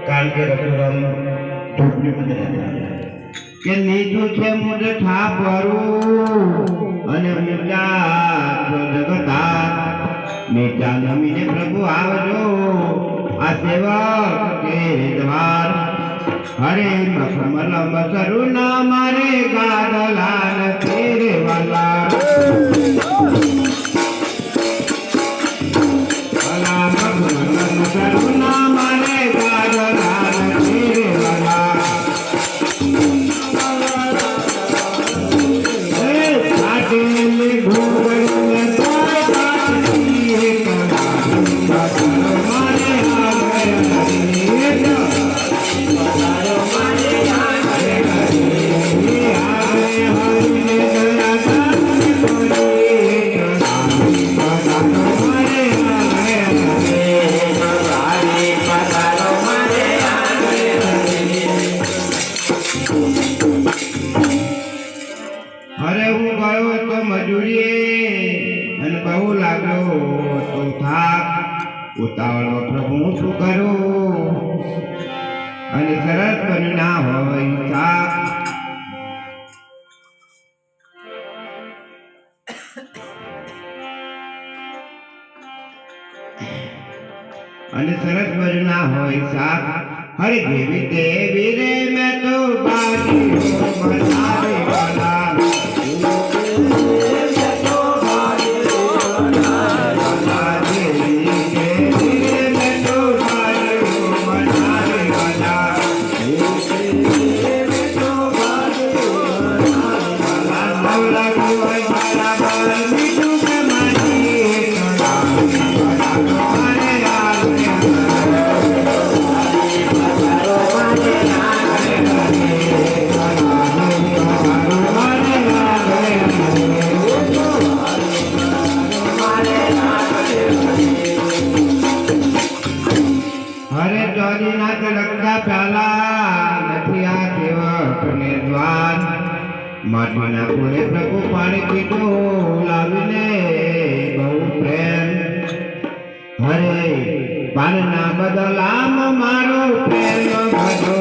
કારણ કે રઘુરામ કે નીચું છે મુજ ઠાપરું અને ઊંચા જગતા નીચા જમીને પ્રભુ આવજો આ સેવક કે દ્વાર હરે મખમલ મસરુ ના મારે ગાદલાન ફેરે વાલા ઉતાવળ પ્રભુ શું કરું અને સરસ બન્યું ના હોય શાક અને સરસ બન્યું ના હોય શાક હરે દેવી દેવી રે મેં તો બાજી બનાવે વાલા માટીના કોળે પ્રભુ પાણી પીધો લાવીને બહુ પ્રેમ હરે પાનના બદલામાં મારો પ્રેમ ભજો